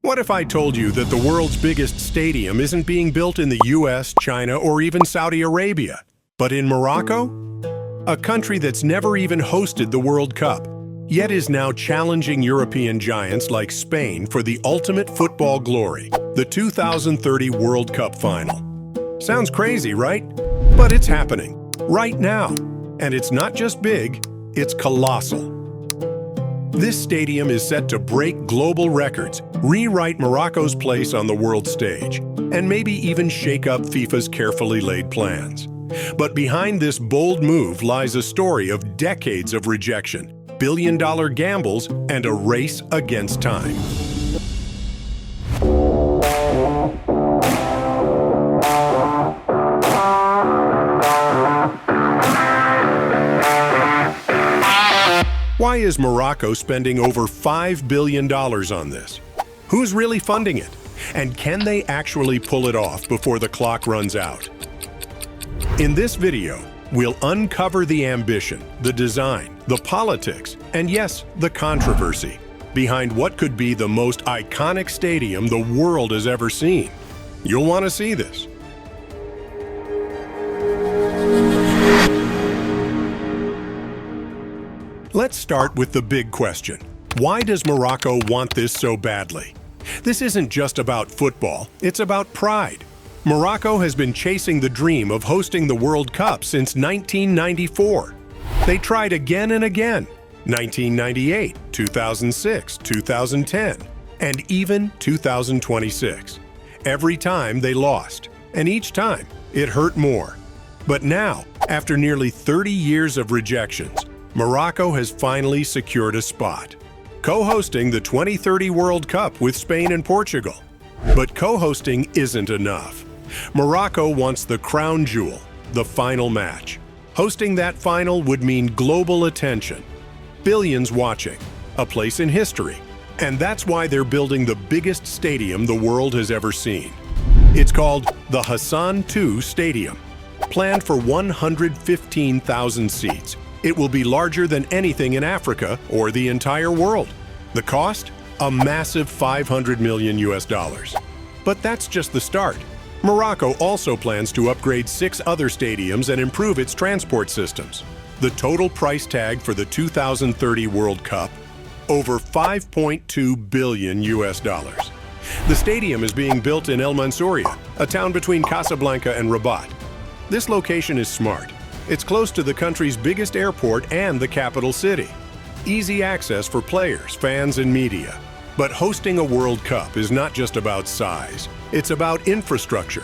What if I told you that the world's biggest stadium isn't being built in the US, China, or even Saudi Arabia, but in Morocco? A country that's never even hosted the World Cup, yet is now challenging European giants like Spain for the ultimate football glory, the 2030 World Cup final. Sounds crazy, right? But it's happening, right now. And it's not just big, it's colossal. This stadium is set to break global records, rewrite Morocco's place on the world stage, and maybe even shake up FIFA's carefully laid plans. But behind this bold move lies a story of decades of rejection, billion-dollar gambles, and a race against time. Why is Morocco spending over $5 billion on this? Who's really funding it? And can they actually pull it off before the clock runs out? In this video, we'll uncover the ambition, the design, the politics, and yes, the controversy behind what could be the most iconic stadium the world has ever seen. You'll want to see this. Let's start with the big question. Why does Morocco want this so badly? This isn't just about football, it's about pride. Morocco has been chasing the dream of hosting the World Cup since 1994. They tried again and again, 1998, 2006, 2010, and even 2026. Every time they lost, and each time it hurt more. But now, after nearly 30 years of rejections, Morocco has finally secured a spot, co-hosting the 2030 World Cup with Spain and Portugal. But co-hosting isn't enough. Morocco wants the crown jewel, the final match. Hosting that final would mean global attention, billions watching, a place in history, and that's why they're building the biggest stadium the world has ever seen. It's called the Hassan II Stadium, planned for 115,000 seats. It will be larger than anything in Africa or the entire world. The cost? A massive $500 million US. But that's just the start. Morocco also plans to upgrade 6 other stadiums and improve its transport systems. The total price tag for the 2030 World Cup? Over $5.2 billion US. The stadium is being built in Mansouria, a town between Casablanca and Rabat. This location is smart. It's close to the country's biggest airport and the capital city. Easy access for players, fans, and media. But hosting a World Cup is not just about size. It's about infrastructure.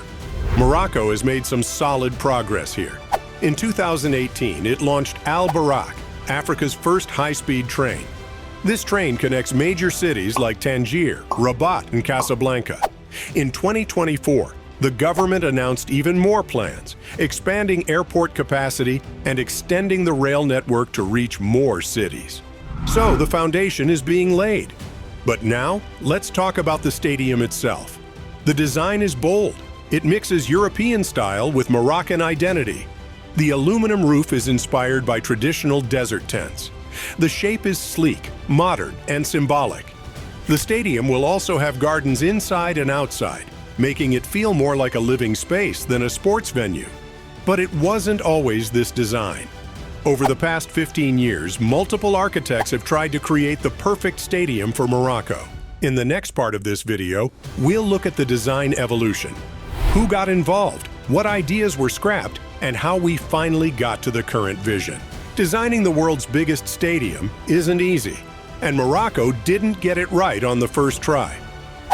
Morocco has made some solid progress here. In 2018, it launched Al Barak, Africa's first high-speed train. This train connects major cities like Tangier, Rabat, and Casablanca. In 2024, the government announced even more plans, expanding airport capacity and extending the rail network to reach more cities. So the foundation is being laid. But now, let's talk about the stadium itself. The design is bold. It mixes European style with Moroccan identity. The aluminum roof is inspired by traditional desert tents. The shape is sleek, modern, and symbolic. The stadium will also have gardens inside and outside, making it feel more like a living space than a sports venue. But it wasn't always this design. Over the past 15 years, multiple architects have tried to create the perfect stadium for Morocco. In the next part of this video, we'll look at the design evolution. Who got involved, what ideas were scrapped, and how we finally got to the current vision. Designing the world's biggest stadium isn't easy, and Morocco didn't get it right on the first try.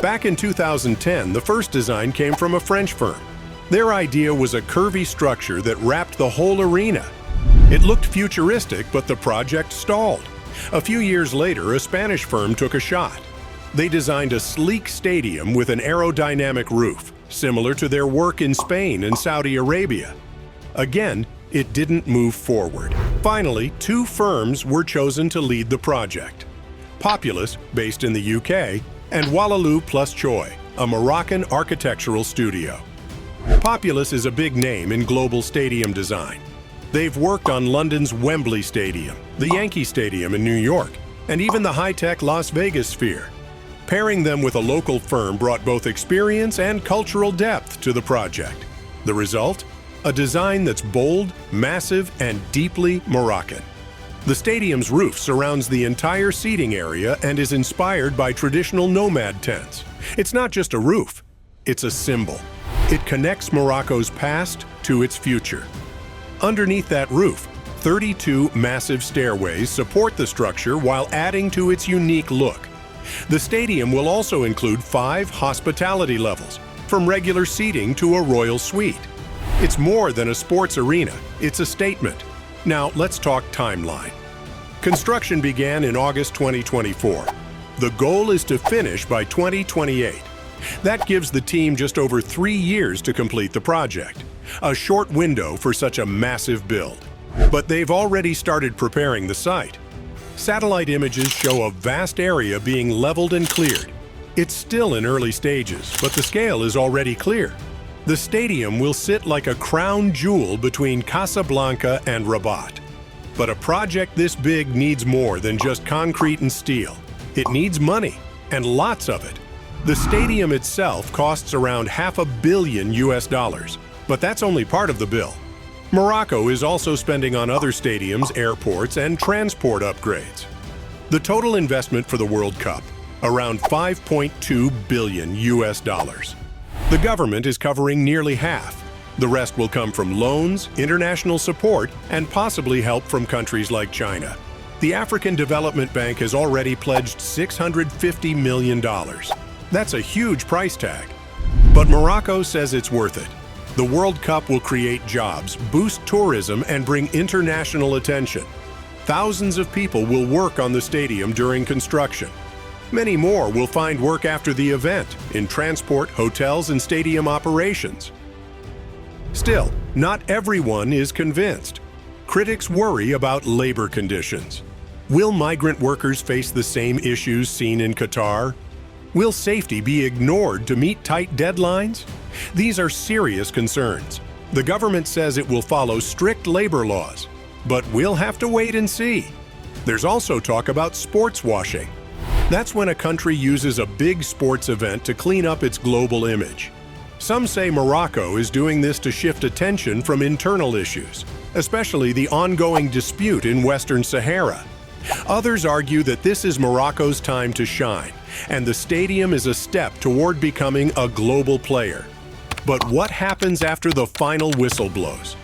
Back in 2010, the first design came from a French firm. Their idea was a curvy structure that wrapped the whole arena. It looked futuristic, but the project stalled. A few years later, a Spanish firm took a shot. They designed a sleek stadium with an aerodynamic roof, similar to their work in Spain and Saudi Arabia. Again, it didn't move forward. Finally, 2 firms were chosen to lead the project. Populous, based in the UK, and Walaloo plus Choi, a Moroccan architectural studio. Populous is a big name in global stadium design. They've worked on London's Wembley Stadium, the Yankee Stadium in New York, and even the high-tech Las Vegas Sphere. Pairing them with a local firm brought both experience and cultural depth to the project. The result? A design that's bold, massive, and deeply Moroccan. The stadium's roof surrounds the entire seating area and is inspired by traditional nomad tents. It's not just a roof, it's a symbol. It connects Morocco's past to its future. Underneath that roof, 32 massive stairways support the structure while adding to its unique look. The stadium will also include 5 hospitality levels, from regular seating to a royal suite. It's more than a sports arena, it's a statement. Now let's talk timeline. Construction began in August 2024. The goal is to finish by 2028. That gives the team just over 3 years to complete the project, a short window for such a massive build. But they've already started preparing the site. Satellite images show a vast area being leveled and cleared. It's still in early stages, but the scale is already clear. The stadium will sit like a crown jewel between Casablanca and Rabat. But a project this big needs more than just concrete and steel. It needs money, and lots of it. The stadium itself costs around $500 million, but that's only part of the bill. Morocco is also spending on other stadiums, airports, and transport upgrades. The total investment for the World Cup, around $5.2 billion. The government is covering nearly half. The rest will come from loans, international support, and possibly help from countries like China. The African Development Bank has already pledged $650 million. That's a huge price tag. But Morocco says it's worth it. The World Cup will create jobs, boost tourism, and bring international attention. Thousands of people will work on the stadium during construction. Many more will find work after the event in transport, hotels, and stadium operations. Still, not everyone is convinced. Critics worry about labor conditions. Will migrant workers face the same issues seen in Qatar? Will safety be ignored to meet tight deadlines? These are serious concerns. The government says it will follow strict labor laws, but we'll have to wait and see. There's also talk about sports washing. That's when a country uses a big sports event to clean up its global image. Some say Morocco is doing this to shift attention from internal issues, especially the ongoing dispute in Western Sahara. Others argue that this is Morocco's time to shine, and the stadium is a step toward becoming a global player. But what happens after the final whistle blows?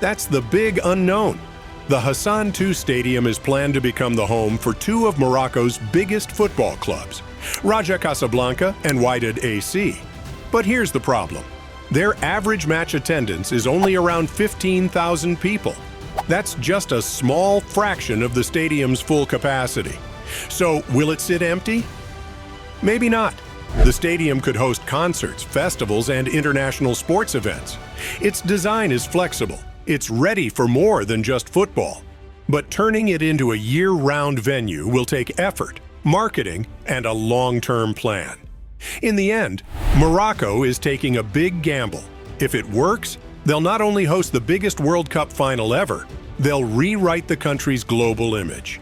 That's the big unknown. The Hassan II Stadium is planned to become the home for 2 of Morocco's biggest football clubs, Raja Casablanca and Wydad AC. But here's the problem. Their average match attendance is only around 15,000 people. That's just a small fraction of the stadium's full capacity. So, will it sit empty? Maybe not. The stadium could host concerts, festivals, and international sports events. Its design is flexible. It's ready for more than just football. But turning it into a year-round venue will take effort, marketing, and a long-term plan. In the end, Morocco is taking a big gamble. If it works, they'll not only host the biggest World Cup final ever, they'll rewrite the country's global image.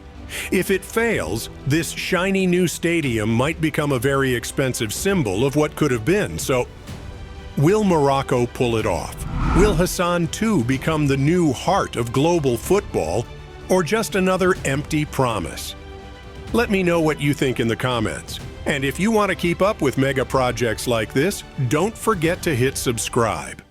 If it fails, this shiny new stadium might become a very expensive symbol of what could have been. So, will Morocco pull it off? Will Hassan II become the new heart of global football, or just another empty promise? Let me know what you think in the comments. And if you want to keep up with mega projects like this, don't forget to hit subscribe.